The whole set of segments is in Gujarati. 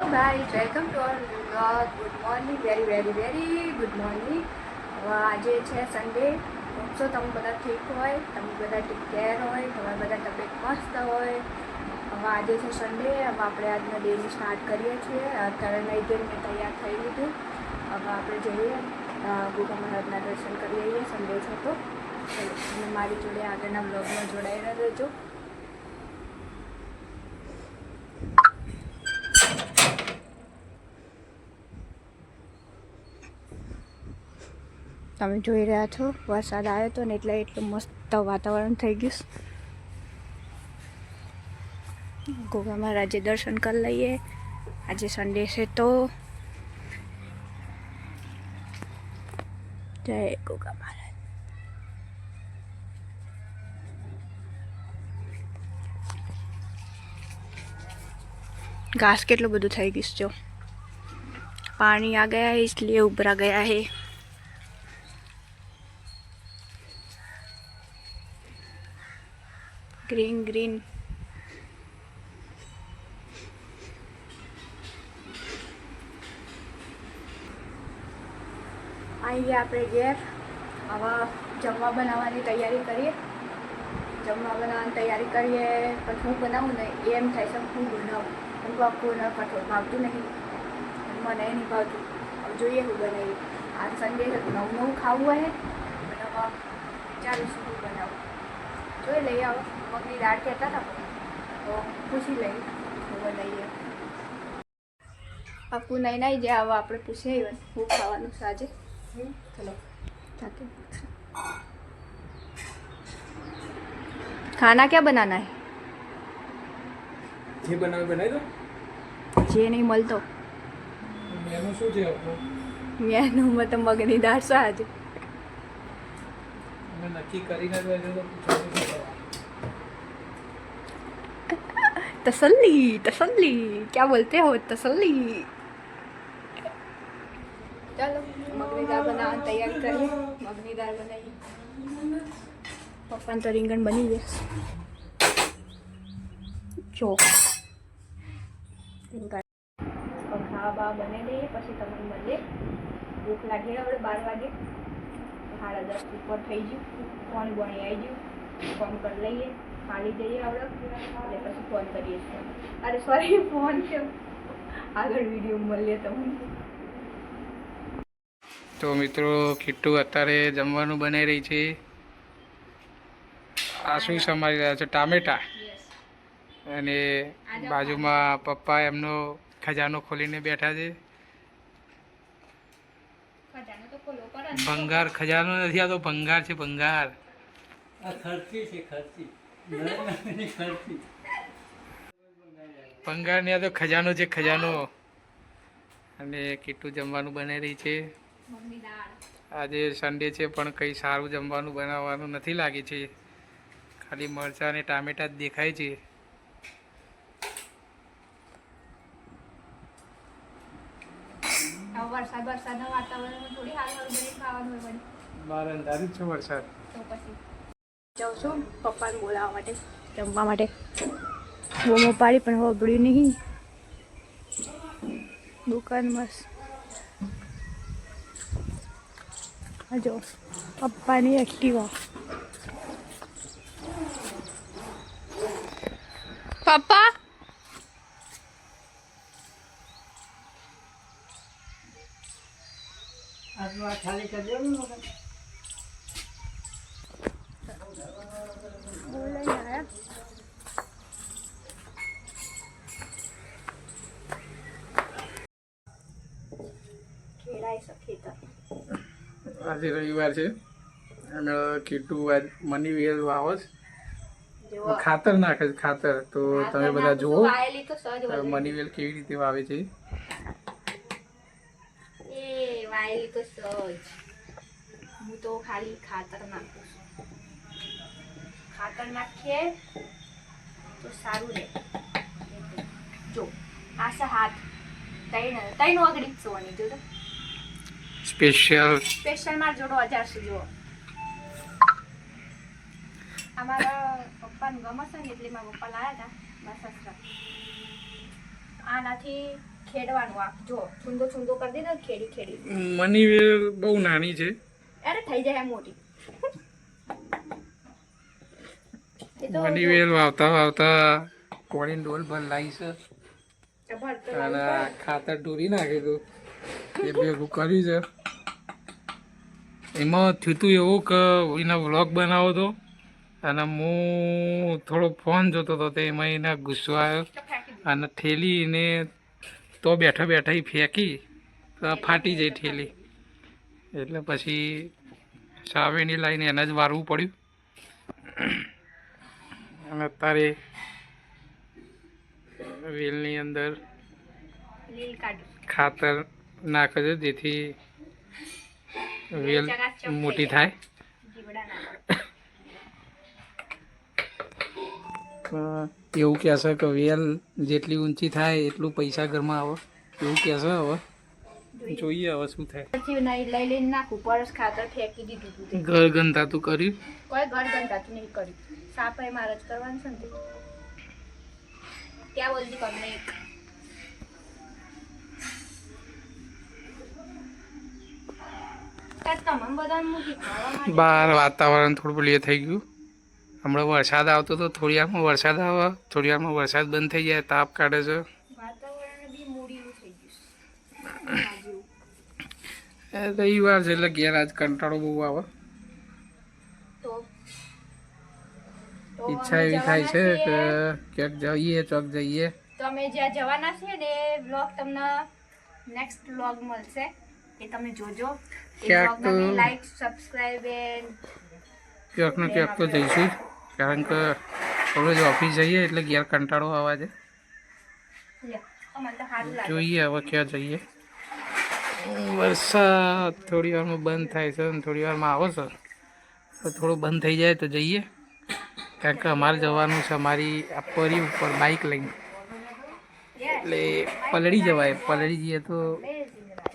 Guys welcome to our vlog. Good morning, very very very good morning. હવે આજે છે સન્ડે. તો તમે બધા ઠીક હોય, તમે બધા ટેક કેર હોય, તમારા બધા તબિયત મસ્ત હોય. હવે આજે છે સન્ડે. હવે આપણે આજના ડેની સ્ટાર્ટ કરીએ છીએ. અત્યારે નહીં ધોઈને મેં તૈયાર થઈ લીધું. હવે આપણે જઈએ ગોગા મહારાજના દર્શન કરી લઈએ. સન્ડે છે તો ચલો, અને મારી જોડે આગળના વ્લોગમાં જોડાઈને રહેજો. તમે જોઈ રહ્યા છો વરસાદ આવ્યો હતો ને એટલે એટલું મસ્ત વાતાવરણ થઈ ગયું. ગોગા મહારાજે દર્શન કરી લઈએ. આજે સન્ડે છે તો જય ગોગા મહારાજ. घास કેટલું બધું થઈ ગયું છે. પાણી आ गया है इसलिए उभरा गया है. Green green. આવી ગયા આપણે ઘેર. હવે જમવા બનાવવાની તૈયારી કરીએ. જમવા બનાવવાની તૈયારી કરીએ પણ હું બનાવું ને એમ થાય છે હું બનાવું. હું તો આખું કઠોળ ભાવતું નહીં, મને નહીં ભાવતું. હવે જોઈએ હું બનાવીએ. આ સન્ડે છે નવું નવું ખાવું હોય બનાવવા. વિચારીશું હું બનાવું. જોઈ લઈએ. હવે મગની દાળ કહેતા હતા તો પૂછી લઈએ હું બનાવીએ. આપું નહીં નાઈ જાય. હવે આપણે પૂછીએ હું ખાવાનું છે આજે. ચલો जाके खाना क्या बनाना है? જે બનાવી બનાવી દો. જે નહીં મળતો મેનુ શું છે આપણો? મેનુમાં તો મગની દાળ છે આજે. અમે નક્કી કરીને જ રહેજો તો પૂછવાનું. तसल्ली तसल्ली क्या बोलते हो तसल्ली. चलो मगनी दाल बनावવાની તૈયારી કરીએ. મગની દાળ બનાવી. પપ્પાને તો રીંગણ બની ગયા. જો રીંગણ ખાવા બા બની દઈએ પછી તમને મળીએ. ભૂખ લાગી હવે 12 વાગે. 10:30 ઉપર થઈ ગયું. પાણી આવી ગયું. ફોન કરી લઈએ. ખાલી જઈએ આપણે એટલે પછી ફોન કરીએ છીએ. અરે સોરી ફોન છે આગળ વિડીયો મળીએ તમને. તો મિત્રો કિટ્ટુ અત્યારે જમવાનું બનાવી રહી છે. આ શું સમારી રહ્યા છે? ટામેટા. અને બાજુમાં પપ્પા એમનો ખજાનો ખોલીને બેઠા છે. ભંગાર ખજાનો નથી, આ તો ભંગાર છે. ભંગાર ભંગાર ને આ તો ખજાનો છે. ખજાનો. અને કિટ્ટુ જમવાનું બનાવી રહી છે. આજે સન્ડે છે પણ કંઈ સારું જમવાનું બનાવવાનું નથી લાગે છે. ખાલી મરચાં અને ટામેટા જ દેખાય છે. વરસાદના વાતાવરણમાં થોડી હારું ખાવાનું હોય. બહાર અંધારું જ છે વરસાદ. તો પછી જાઉં છું પપ્પાને બોલાવવા માટે જમવા માટે. બૂમો પાડી પણ હોબળ્યું નહીં. દુકાનમાં જો પપ્પાની એક્ટિવા. પપ્પા ખાલી કરી બોલાઈને આવ્યા. ખેડાઈ શકે તો આજે રવિવાર છે અને કિટ્ટુ આજ મની વેલ વાવો છે. ખાતર નાખે છે. ખાતર તો તમે બધા જુઓ મની વેલ કેવી રીતે વાવે છે. એ વાયેલી તો સજ. હું તો ખાલી ખાતર નાખું છું. ખાતર નાખીએ તો સારું રહે. જો આ છે હાથ. ત્રણ ઓગળી સોની જો સ્પેશિયલ માં જોડો 1000 જુઓ. અમારા પપ્પાને ગમે છે ને એટલે મારા પપ્પા લાવ્યા હતા મારા સસરા. આ આનાથી ખેડવાનું આ જો છૂંદો છૂંદો કરી દીધો ને ખેડી ખેડી મની વેલ બહુ નાની છે. અરે થઈ જાય મોટી એ તો મની વેલ વાવતા વાવતા કોળીને ડોલ ભર લાવી છે જબર તો અને ખાતર ઢોરી નાખ્યું હતું એ ભેગું કર્યું છે. એમાં થયું હતું એવું કે એના વ્લોગ બનાવો હતો અને હું થોડો ફોન જોતો હતો તો એમાં એના ગુસ્સો આવ્યો અને થેલી એને તો બેઠા બેઠા ઈ ફેંકી તો ફાટી જાય થેલી એટલે પછી સાવેની લાઈને એને જ વારવું પડ્યું અને અત્યારે વેલની અંદર લીલ કાઢી ખાતર નાખે છે જેથી વેલ મોટી થાય. જીવડા ના એવું કહેશે કે વેલ જેટલી ઊંચી થાય એટલું પૈસા ઘરમાં આવે એવું કહેશે. હવે જોઈએ હવે શું થાય. પછી નહીં લઈ લઈને નાખું પરસ ખાતર ફેંકી દીધું તું તે. ઘર ગંધાતું કર્યું કોઈ ઘર ગંધાતું નહીં કર્યું સાપાઈ મારે જ કરવાનું છે ને તે. ક્યાં બોલતી તમને એક તમને બધાને મૂકી ખાવા માટે બહાર વાતાવરણ થોડું પેલું એ થઈ ગયું. હમણાં વરસાદ આવતો તો થોડી વારમાં વરસાદ આવે થોડી વારમાં વરસાદ બંધ થઈ જાય તાપ કાઢે છે. વાતાવરણ બી મૂડીનું થઈ ગયું રવિવાર છે એટલે ઘેર આજ કંટાળો બહુ આવે. તો ઈચ્છા એવી થાય છે કે ક્યાંક જઈએ ચોક જઈએ. તો અમે જ્યાં જવાના છીએ ને એ વ્લોગ તમને નેક્સ્ટ વ્લોગ મળશે એ તમે જોજો. એ ક્યાંક વ્લોગને તો- લાઈક સબસ્ક્રાઇબ ક્યાંક ને ક્યાંક તો જઈશું કારણ કે રોજ ઓફિસ જઈએ એટલે ઘેર કંટાળો આવે છે. અમને તો સારું લાગે. જોઈએ હવે ક્યાં જઈએ. વરસાદ થોડી વારમાં બંધ થાય છે અને થોડી વારમાં આવે છે તો થોડું બંધ થઈ જાય તો જઈએ કારણ કે અમારે જવાનું છે અમારી આ પરી ઉપર બાઇક લઈને એટલે પલળી જવાય. પલળી જઈએ તો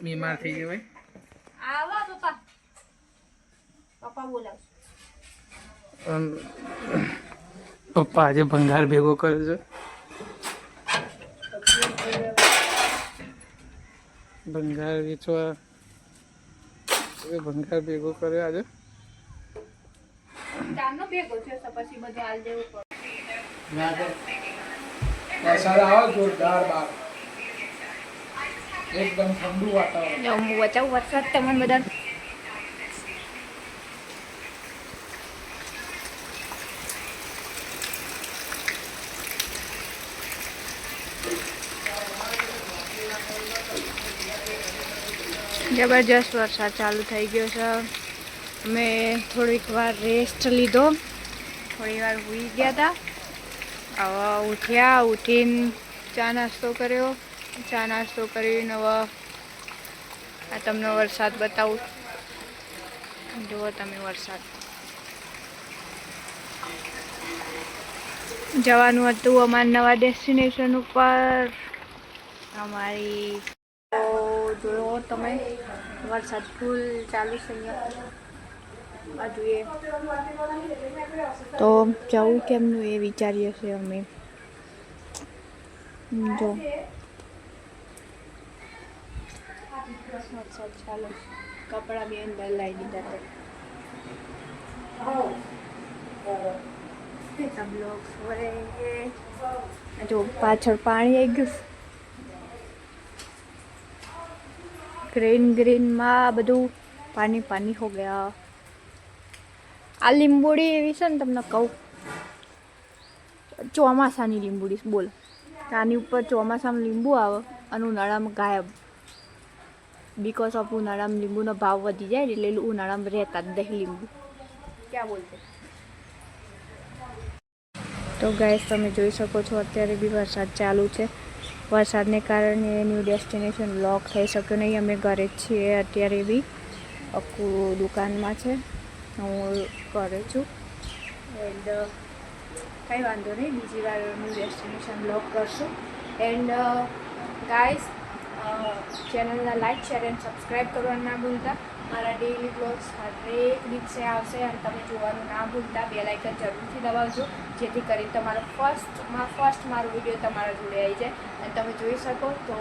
બીમાર થઈ જવાય. આવો પપ્પા પપ્પા બોલાવશે. પપ્પા આજે ભંગાર ભેગો કર્યો છે. ભંગાર વેચવા ભંગાર ભેગો કર્યો આજે. ચારનો ભેગો છે તો પછી બધું હાલ દેવું પડે. વરસાદ આવે જોરદાર બાર એકદમ ઠંડુ વાતાવરણ. જો હું બચાવું વરસાદ તમને બધા જબરજસ્ત વરસાદ ચાલુ થઈ ગયો છે. અમે થોડીક વાર રેસ્ટ લીધો થોડી વાર સૂઈ ગયા હતા. હવે ઉઠ્યા ઉઠીને ચા નાસ્તો કર્યો. ચા નાસ્તો કરીને હવે આ તમને વરસાદ બતાવું. જુઓ તમે વરસાદ જવાનું હતું અમારા નવા ડેસ્ટિનેશન ઉપર અમારી. તો જોયો તમે વરસાદ ફૂલ ચાલુ છે અહીંયા બાજુએ. તો જવું કેમનું એ વિચારીએ છીએ અમે. જો વરસાદ ચાલુ કપડાં બી અંદર લાવી દીધા હતા. બ્લોગ જો પાછળ પાણી આવી ગયું. ગ્રીન ગ્રીનમાં બધું પાણી પાણી હો ગયા. આ લીંબોડી એવી છે ને તમને કહું ચોમાસાની લીંબોડી બોલ. આની ઉપર ચોમાસામાં લીંબુ આવે અને ઉનાળામાં ગાયબ. બીકોઝ ઓફ ઉનાળામાં લીંબુનો ભાવ વધી જાય એટલે ઉનાળામાં રહેતા જ દહીં લીંબુ. ક્યાં બોલતે. તો ગાઈસ તમે જોઈ શકો છો અત્યારે બી વરસાદ ચાલુ છે. વરસાદને કારણે ન્યૂ ડેસ્ટિનેશન લોક થઈ શક્યો નહીં. અમે ઘરે જ છીએ અત્યારે બી. અક્કુ દુકાનમાં છે હું ઘરે છું. એન્ડ કંઈ વાંધો નહીં બીજી વાર ન્યૂ ડેસ્ટિનેશન લોક કરશું. એન્ડ ગાઈસ ચેનલના લાઈક શેર એન્ડ સબસ્ક્રાઈબ કરવાનું ના ભૂલતા. મારા ડેઈલી બ્લોગ્સ હરેક દિવસે આવશે અને તમે જોવાનું ના ભૂલતા, બેલ આઇકન જરૂરથી દબાવજો, જેથી કરી તમારો ફર્સ્ટ મારો વિડીયો તમારા જોડે આવી જાય અને તમે જોઈ શકો. તો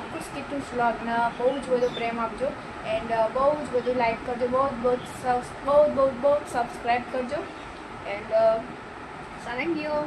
અફકોર્સ કિટ્ટુસ વ્લોગને બહુ જ બધો પ્રેમ આપજો એન્ડ બહુ જ બધું લાઈક કરજો, બહુ સબસ્ક્રાઈબ કરજો એન્ડ સારંગીઓ.